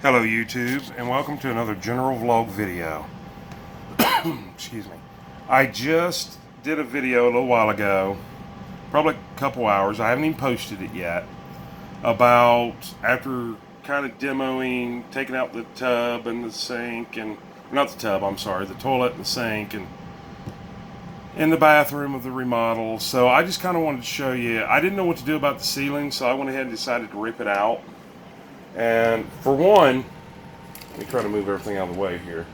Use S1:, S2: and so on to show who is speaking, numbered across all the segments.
S1: Hello YouTube, and welcome to another general vlog video. Excuse me. I just did a video a little while ago, probably a couple hours, I haven't even posted it yet, about after kind of demoing, taking out the tub and the sink, and not the tub, I'm sorry, the toilet and the sink, and in the bathroom of the remodel. So I just kind of wanted to show you, I didn't know what to do about the ceiling, so I went ahead and decided to rip it out. And for one, let me try to move everything out of the way here.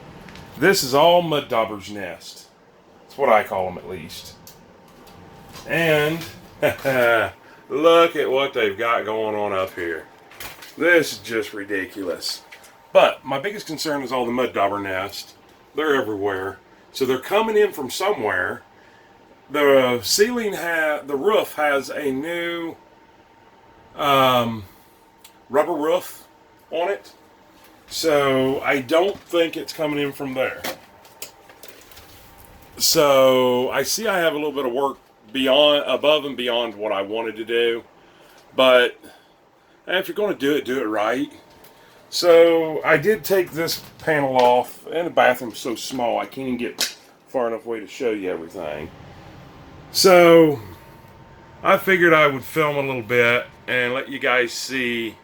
S1: This is all mud dauber's nest. That's what I call them, at least. And look at what they've got going on up here. This is just ridiculous. But my biggest concern is all the mud dauber nest. They're everywhere. So they're coming in from somewhere. The the roof has a new rubber roof on it, so I don't think it's coming in from there. So I see I have a little bit of work above and beyond what I wanted to do, but if you're going to do it right. So I did take this panel off, and the bathroom's so small I can't even get far enough away to show you everything. So I figured I would film a little bit and let you guys see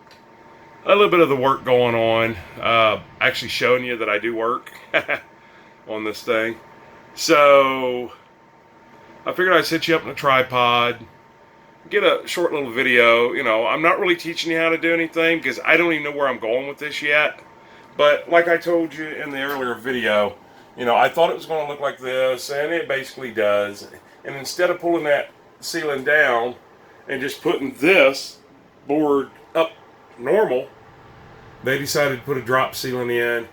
S1: a little bit of the work going on, actually showing you that I do work on this thing. So I figured I'd set you up in a tripod, get a short little video. You know, I'm not really teaching you how to do anything because I don't even know where I'm going with this yet. But like I told you in the earlier video, you know, I thought it was going to look like this, and it basically does. And instead of pulling that ceiling down and just putting this board up normal, they decided to put a drop ceiling in,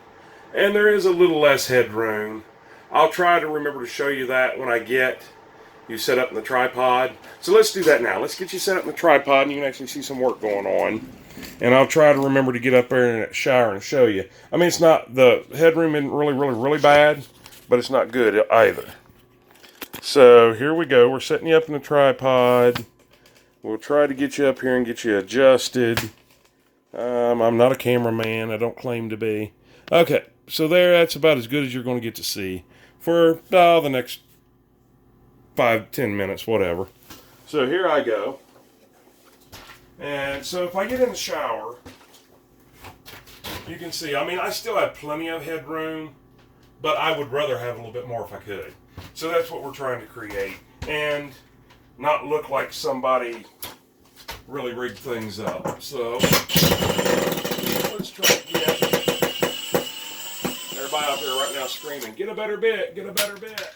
S1: and there is a little less headroom. I'll try to remember to show you that when I get you set up in the tripod. So let's do that now. Let's get you set up in the tripod and you can actually see some work going on. And I'll try to remember to get up there in that shower and show you. I mean, it's not, the headroom isn't really bad, but it's not good either. So here we go. We're setting you up in the tripod. We'll try to get you up here and get you adjusted. I'm not a cameraman. I don't claim to be. Okay, so that's about as good as you're going to get to see for the next 5-10 minutes, whatever. So here I go. And so if I get in the shower, you can see, I mean, I still have plenty of headroom, but I would rather have a little bit more if I could. So that's what we're trying to create, and not look like somebody really rigged things up. So let's try to get everybody out there right now screaming, get a better bit, get a better bit.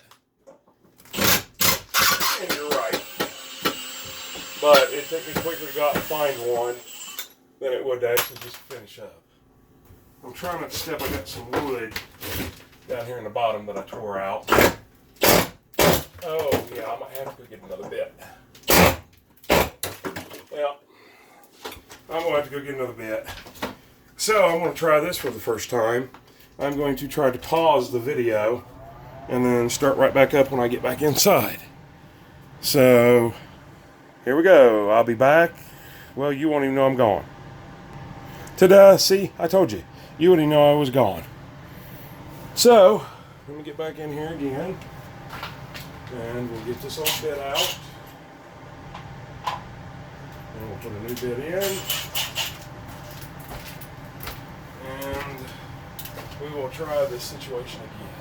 S1: And you're right. But it took me quicker to go out and find one than it would to actually just finish up. I'm trying not to step. I got some wood down here in the bottom that I tore out. Oh yeah, I might have to go get another bit. Well, I'm going to have to go get another bit. So I'm going to try this for the first time. I'm going to try to pause the video and then start right back up when I get back inside. So here we go. I'll be back. Well, you won't even know I'm gone. Ta-da! See, I told you. You wouldn't even know I was gone. So let me get back in here again, and we'll get this old bit out. And we'll put a new bit in. And we will try this situation again.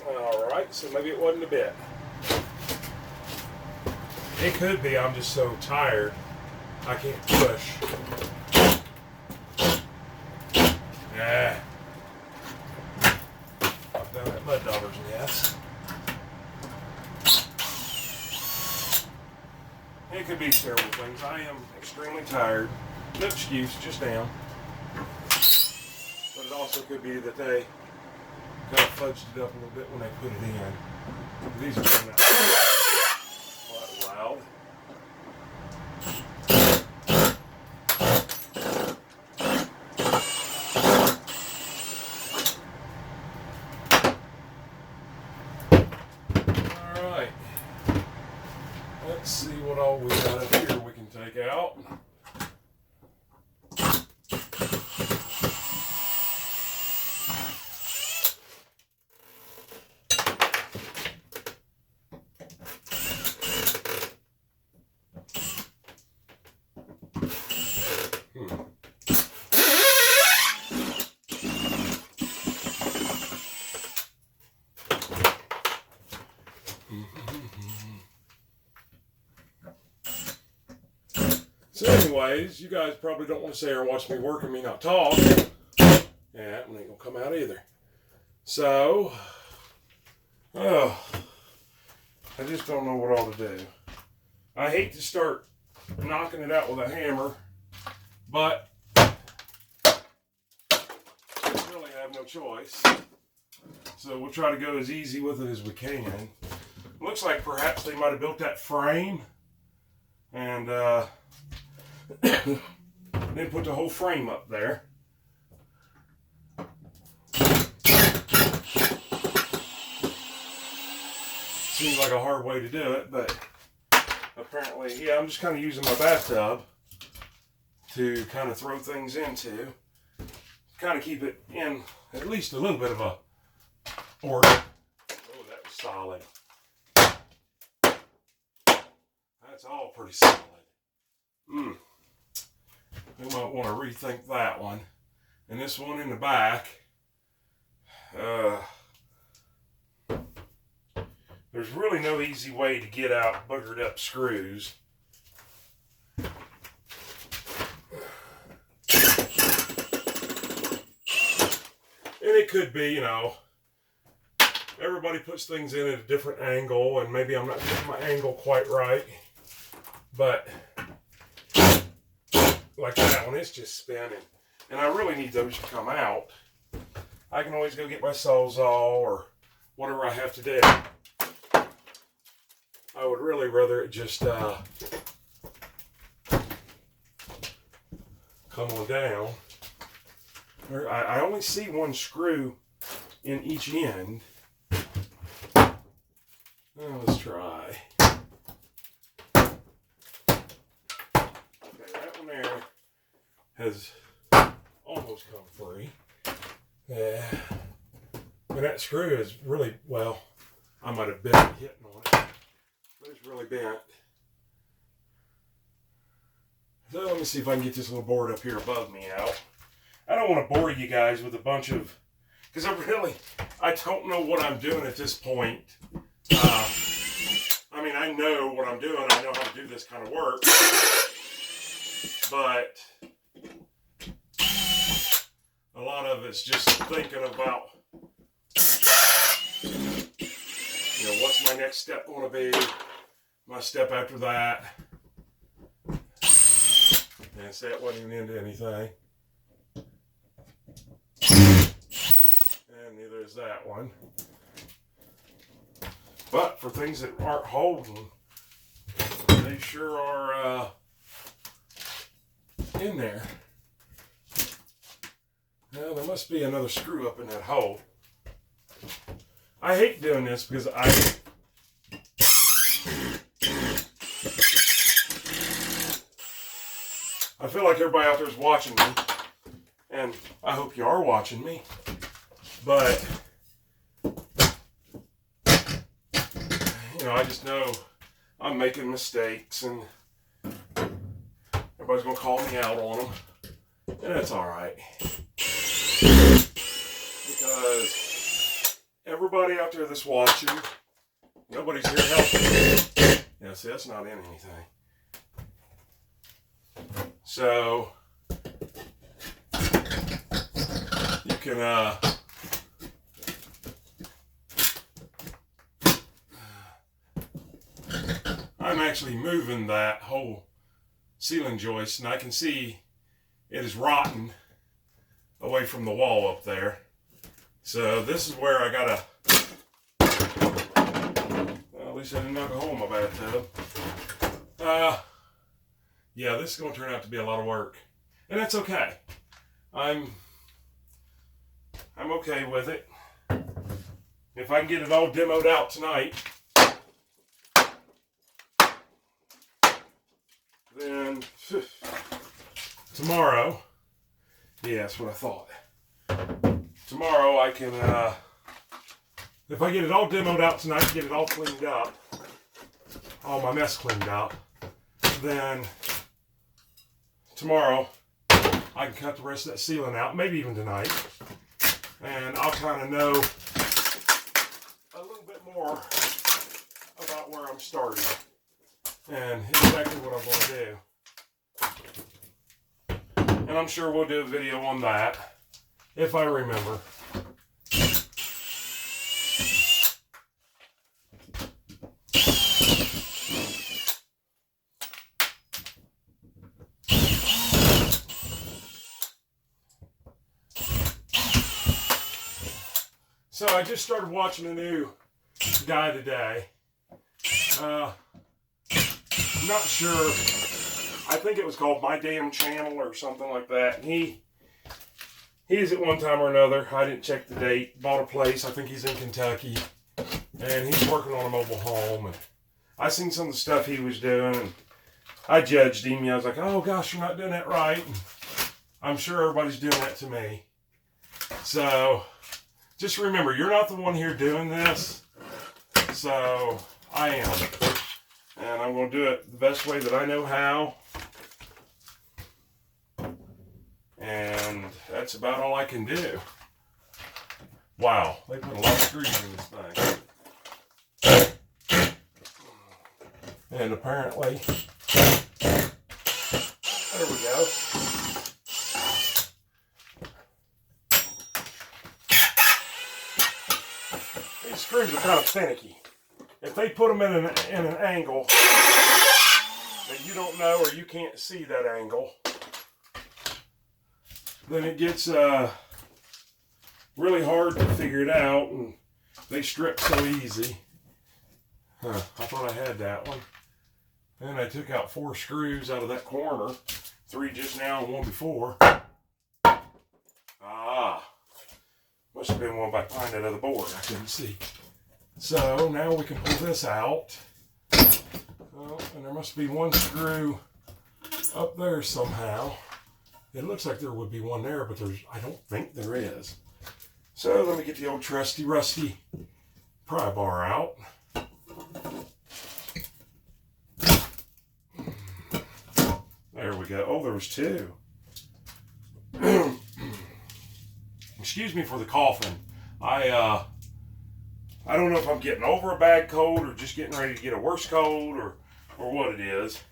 S1: Alright, so maybe it wasn't a bit. It could be I'm just so tired I can't push. Yeah. I've done that mud dauber's nest. It could be several things. I am extremely tired. No excuse, just am. But it also could be that they kind of fudged it up a little bit when they put it in. These are coming out quite loud. Alright. Let's see what all we got up here we can take out. So anyways, you guys probably don't want to sit here and watch me work and me not talk. Yeah, that one ain't gonna come out either. So, oh, I just don't know what all to do. I hate to start knocking it out with a hammer, but I really have no choice. So we'll try to go as easy with it as we can. Looks like perhaps they might have built that frame and then put the whole frame up there. Seems like a hard way to do it, but apparently, yeah, I'm just kind of using my bathtub to kind of throw things into, kind of keep it in at least a little bit of a order. Oh, that was solid. That's all pretty solid. We might want to rethink that one. And this one in the back, there's really no easy way to get out boogered up screws. And it could be, you know, everybody puts things in at a different angle, and maybe I'm not getting my angle quite right. But like that one, it's just spinning. And I really need those to come out. I can always go get my Sawzall or whatever I have to do. I would really rather it just come on down. I only see one screw in each end. Well, let's try. Okay, that one there has almost come free. Yeah. And that screw is really, well, I might have been hitting on it. But it's really bent. So let me see if I can get this little board up here above me out. I don't want to bore you guys with a bunch of, because I don't know what I'm doing at this point. I mean, I know what I'm doing. I know how to do this kind of work. But a lot of it's just thinking about, you know, what's my next step going to be? My step after that. And so that wasn't even into anything. And neither is that one. But for things that aren't holding, they sure are in there. Now there must be another screw up in that hole. I hate doing this because I feel like everybody out there is watching me, and I hope you are watching me, but you know, I just know I'm making mistakes and everybody's going to call me out on them, and that's alright, because everybody out there that's watching, nobody's here helping. Yeah, see, that's not in anything. So, you can, I'm actually moving that whole ceiling joist, and I can see it is rotten away from the wall up there. So this is where I gotta, well, at least I didn't knock a hole in my bathtub. Yeah, this is going to turn out to be a lot of work, and that's okay. I'm okay with it. If I can get it all demoed out tonight, then tomorrow, yeah, that's what I thought. Tomorrow I can, if I get it all demoed out tonight, get it all cleaned up, all my mess cleaned up, then tomorrow I can cut the rest of that ceiling out, maybe even tonight, and I'll kind of know a little bit more about where I'm starting and exactly what I'm going to do. And I'm sure we'll do a video on that, if I remember. So I just started watching a new guy today. I'm not sure. I think it was called My Damn Channel or something like that. He's at one time or another, I didn't check the date, bought a place. I think he's in Kentucky. And he's working on a mobile home. And I seen some of the stuff he was doing. And I judged him. I was like, oh gosh, you're not doing that right. And I'm sure everybody's doing that to me. So just remember, you're not the one here doing this. So I am. And I'm going to do it the best way that I know how. And that's about all I can do. Wow, they put a lot of screws in this thing. And apparently, there we go. These screws are kind of finicky. If they put them in an angle that you don't know or you can't see that angle, then it gets really hard to figure it out, and they strip so easy. I thought I had that one. Then I took out 4 screws out of that corner, 3 just now and 1 before. Must have been one behind that other board. I couldn't see. So now we can pull this out. And there must be 1 screw up there somehow. It looks like there would be one there, but I don't think there is. So let me get the old trusty rusty pry bar out. There we go. Oh, there was 2. Excuse me for the coughing. I don't know if I'm getting over a bad cold or just getting ready to get a worse cold or what it is.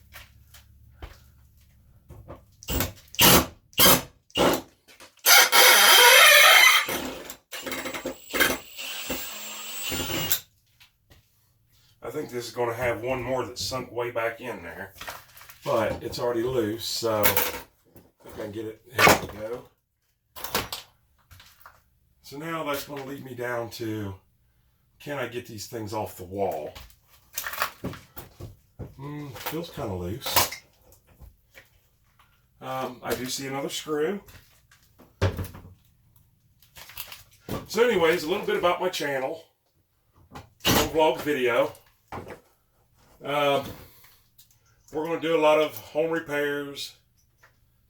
S1: I think this is going to have one more that's sunk way back in there, but it's already loose, so I think I can get it. Here we go. So now that's going to lead me down to, can I get these things off the wall? Feels kind of loose. I do see another screw. So anyways, a little bit about my channel. Little vlog video. We're going to do a lot of home repairs,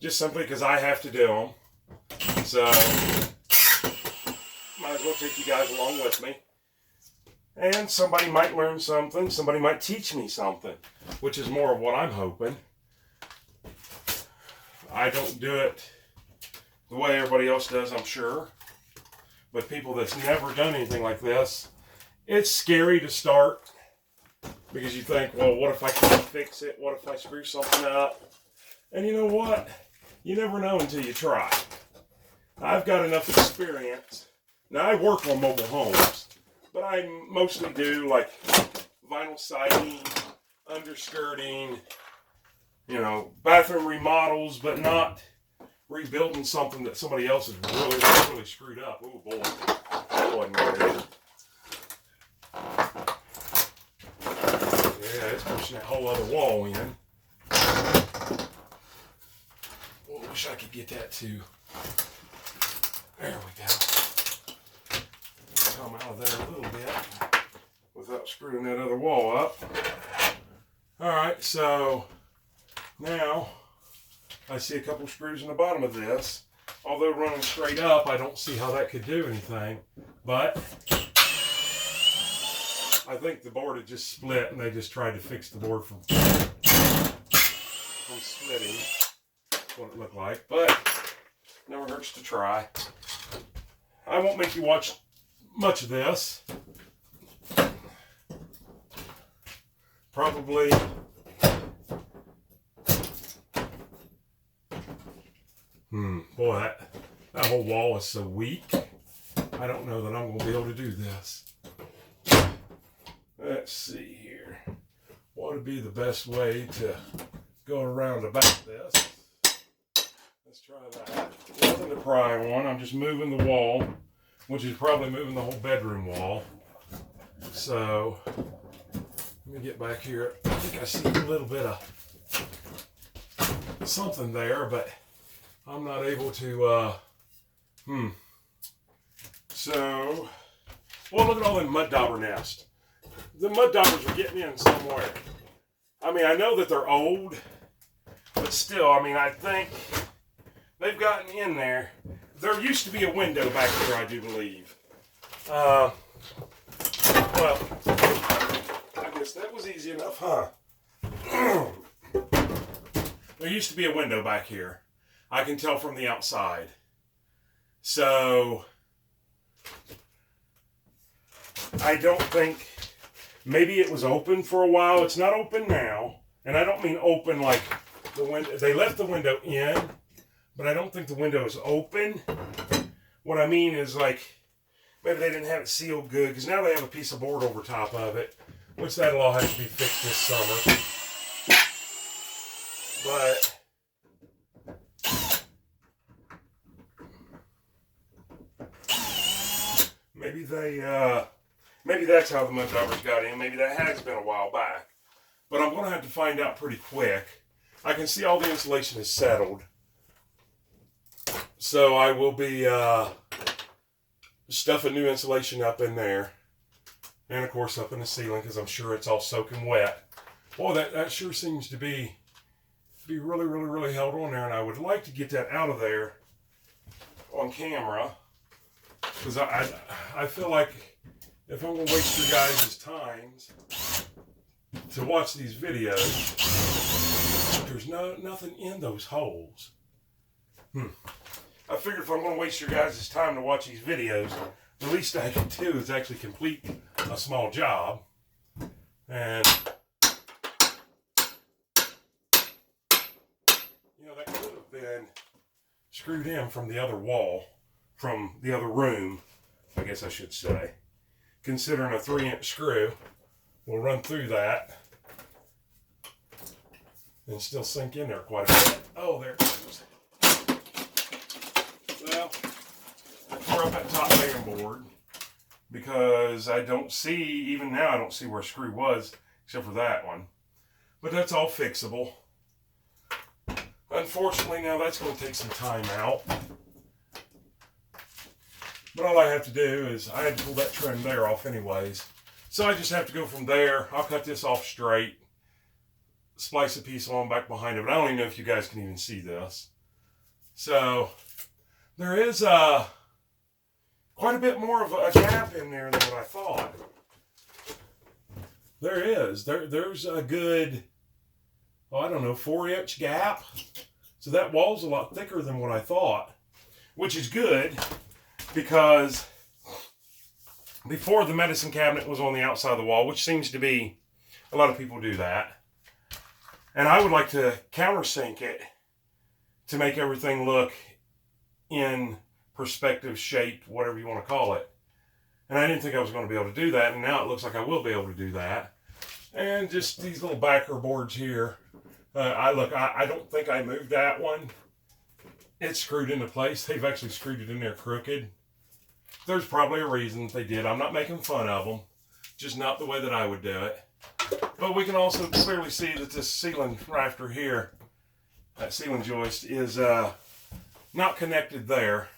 S1: just simply because I have to do them. So, might as well take you guys along with me. And somebody might learn something, somebody might teach me something, which is more of what I'm hoping. I don't do it the way everybody else does, I'm sure. But people that's never done anything like this, it's scary to start. Because you think, well, what if I can't fix it? What if I screw something up? And you know what? You never know until you try. I've got enough experience. Now, I work on mobile homes, but I mostly do like vinyl siding, underskirting, bathroom remodels, but not rebuilding something that somebody else has really screwed up. Oh boy, that wasn't good. Yeah, it's pushing that whole other wall in. Oh, I wish I could get that too. There we go. Come out of there a little bit without screwing that other wall up. Alright, so now I see a couple screws in the bottom of this. Although running straight up, I don't see how that could do anything. But I think the board had just split and they just tried to fix the board from splitting. That's what it looked like. But never hurts to try. I won't make you watch much of this. Boy, that whole wall is so weak. I don't know that I'm going to be able to do this. Let's see here. What would be the best way to go around about this? Let's try that. Nothing to pry on. I'm just moving the wall, which is probably moving the whole bedroom wall. So, let me get back here. I think I see a little bit of something there, but I'm not able to, So, well, look at all them mud dauber nests. The mud daubers are getting in somewhere. I mean, I know that they're old, but still, I mean, I think they've gotten in there. There used to be a window back there, I do believe. Well, I guess that was easy enough, huh? There used to be a window back here. I can tell from the outside. So, I don't think, maybe it was open for a while. It's not open now. And I don't mean open like the window. They left the window in, but I don't think the window is open. What I mean is like, maybe they didn't have it sealed good, because now they have a piece of board over top of it, which that'll all have to be fixed this summer. But maybe that's how the mud daubers got in. Maybe that has been a while back. But I'm going to have to find out pretty quick. I can see all the insulation is settled. So I will be stuffing new insulation up in there. And of course up in the ceiling, because I'm sure it's all soaking wet. Boy, that sure seems to be really, really, really held on there. And I would like to get that out of there on camera. Because I feel like if I'm going to waste your guys' times to watch these videos, there's nothing in those holes. I figured if I'm going to waste your guys' time to watch these videos, the least I can do is actually complete a small job. And, you know, that could have been screwed in from the other wall, from the other room, I guess I should say. Considering a 3-inch screw will run through that and still sink in there quite a bit. Oh, there it goes. Well, I tore up that top band board because I don't see, even now I don't see where a screw was except for that one. But that's all fixable. Unfortunately, now that's going to take some time out. But all I have to do is, I had to pull that trim there off anyways. So I just have to go from there. I'll cut this off straight. Splice a piece on back behind it. But I don't even know if you guys can even see this. So, there is quite a bit more of a gap in there than what I thought. There is. There's a good, I don't know, 4-inch gap. So that wall's a lot thicker than what I thought. Which is good. Because before the medicine cabinet was on the outside of the wall, which seems to be, a lot of people do that. And I would like to countersink it to make everything look in perspective, shaped, whatever you want to call it. And I didn't think I was going to be able to do that. And now it looks like I will be able to do that. And just these little backer boards here. I don't think I moved that one. It's screwed into place. They've actually screwed it in there crooked. There's probably a reason they did. I'm not making fun of them. Just not the way that I would do it. But we can also clearly see that this ceiling rafter here, that ceiling joist, is not connected there.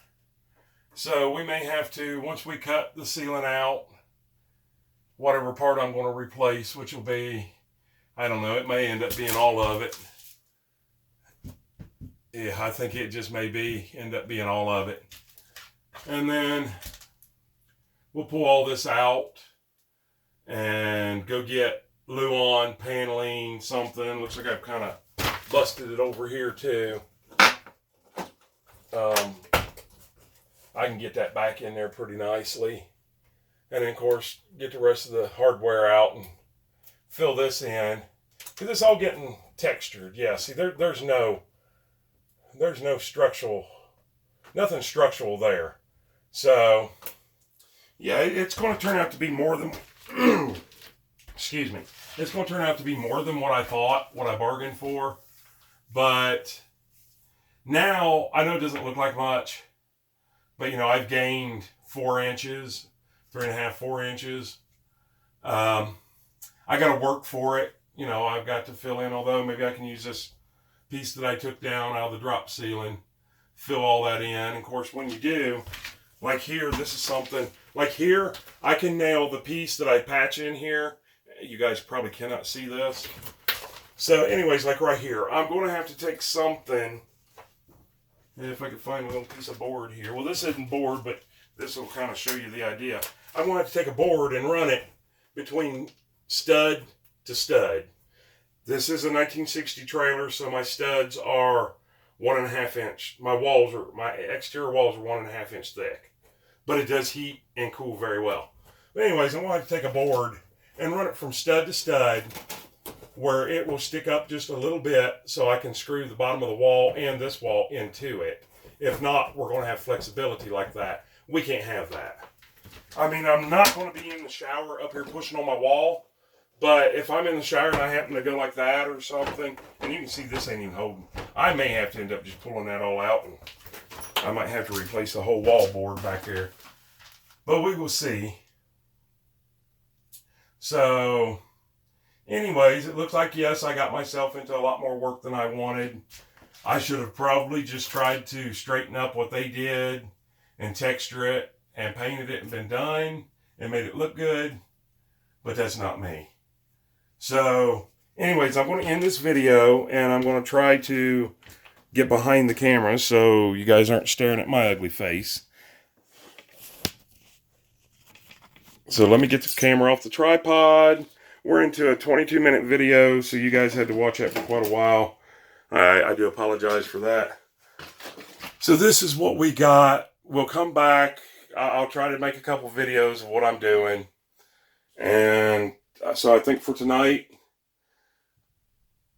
S1: So we may have to, once we cut the ceiling out, whatever part I'm going to replace, which will be, I don't know, it may end up being all of it. Yeah, I think it just may end up being all of it. And then we'll pull all this out and go get Luan paneling, something. Looks like I've kind of busted it over here too. I can get that back in there pretty nicely. And then of course, get the rest of the hardware out and fill this in. Because it's all getting textured. Yeah, see, there's no there's nothing structural there. So, yeah, it's going to turn out to be more than, excuse me, it's going to turn out to be more than what I thought, what I bargained for. But now, I know it doesn't look like much, but, I've gained 4 inches, 3.5, 4 inches. I got to work for it. I've got to fill in, although maybe I can use this piece that I took down out of the drop ceiling, fill all that in. And of course, when you do, like here, this is something, like here, I can nail the piece that I patch in here. You guys probably cannot see this. So anyways, like right here, I'm going to have to take something, if I can find a little piece of board here. Well, this isn't board, but this will kind of show you the idea. I'm going to have to take a board and run it between stud to stud. This is a 1960 trailer, so my studs are 1.5 inch. My exterior walls are 1.5 inch thick, but it does heat and cool very well. But anyways, I'm going to have to take a board and run it from stud to stud where it will stick up just a little bit so I can screw the bottom of the wall and this wall into it. If not, we're going to have flexibility like that. We can't have that. I mean, I'm not going to be in the shower up here pushing on my wall, but if I'm in the shower and I happen to go like that or something, and you can see this ain't even holding, I may have to end up just pulling that all out, and I might have to replace the whole wall board back there. But we will see. So, anyways, it looks like, yes, I got myself into a lot more work than I wanted. I should have probably just tried to straighten up what they did and texture it and painted it and been done and made it look good, but that's not me. So, anyways, I'm going to end this video and I'm going to try to get behind the camera so you guys aren't staring at my ugly face. So let me get the camera off the tripod. We're into a 22-minute video, so you guys had to watch that for quite a while. I do apologize for that. So this is what we got. We'll come back. I'll try to make a couple videos of what I'm doing. And so I think for tonight,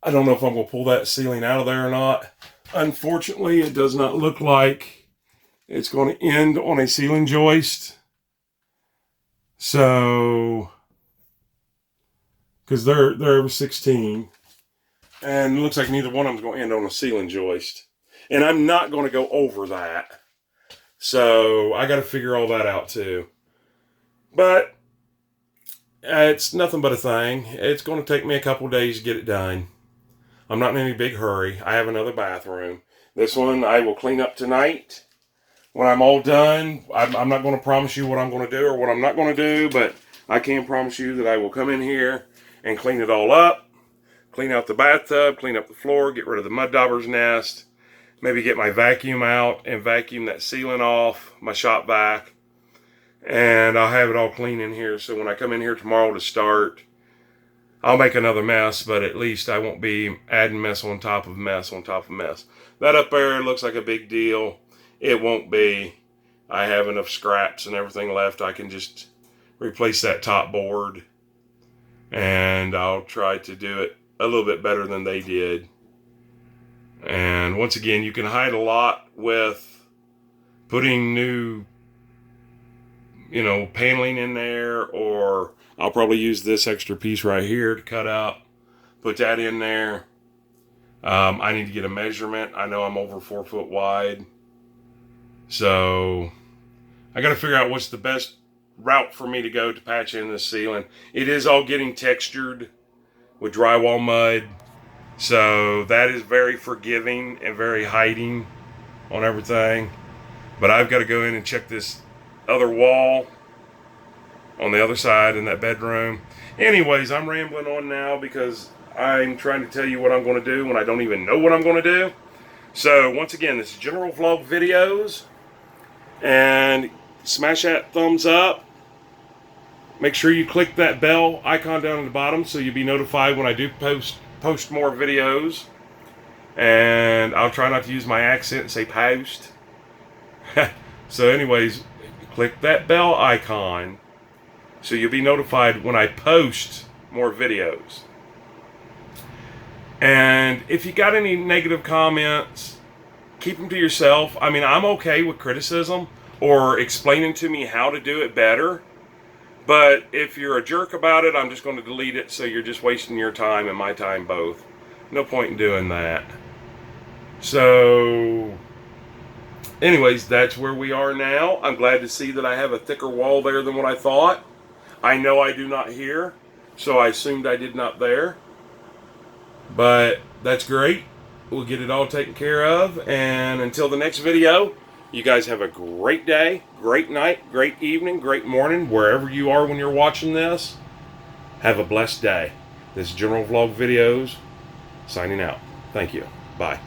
S1: I don't know if I'm going to pull that ceiling out of there or not. Unfortunately, it does not look like it's going to end on a ceiling joist. So, because they're 16, and it looks like neither one of them's going to end on a ceiling joist. And I'm not going to go over that. So, I got to figure all that out too. But, it's nothing but a thing. It's going to take me a couple days to get it done. I'm not in any big hurry. I have another bathroom. This one I will clean up tonight. When I'm all done, I'm not going to promise you what I'm going to do or what I'm not going to do, but I can promise you that I will come in here and clean it all up. Clean out the bathtub, clean up the floor, get rid of the mud dauber's nest. Maybe get my vacuum out and vacuum that ceiling off, my shop vac. And I'll have it all clean in here. So when I come in here tomorrow to start, I'll make another mess, but at least I won't be adding mess on top of mess on top of mess. That up there looks like a big deal. It won't be. I have enough scraps and everything left. I can just replace that top board. And I'll try to do it a little bit better than they did. And once again, you can hide a lot with putting new, paneling in there, or I'll probably use this extra piece right here to cut out, put that in there. I need to get a measurement. I know I'm over 4 foot wide. So I got to figure out what's the best route for me to go to patch in this ceiling. It is all getting textured with drywall mud. So that is very forgiving and very hiding on everything. But I've got to go in and check this other wall on the other side in that bedroom. Anyways, I'm rambling on now because I'm trying to tell you what I'm going to do when I don't even know what I'm going to do. So once again, this is General Vlog Videos. And smash that thumbs up. Make sure you click that bell icon down at the bottom so you'll be notified when I do post more videos. And I'll try not to use my accent and say post. So anyways, click that bell icon so you'll be notified when I post more videos. And if you got any negative comments, keep them to yourself. I mean, I'm okay with criticism or explaining to me how to do it better. But if you're a jerk about it, I'm just going to delete it, so you're just wasting your time and my time both. No point in doing that. So, anyways, that's where we are now. I'm glad to see that I have a thicker wall there than what I thought. I know I do not here, so I assumed I did not there. But that's great. We'll get it all taken care of. And until the next video, you guys have a great day, great night, great evening, great morning, wherever you are when you're watching this. Have a blessed day. This is General Vlog Videos, signing out. Thank you. Bye.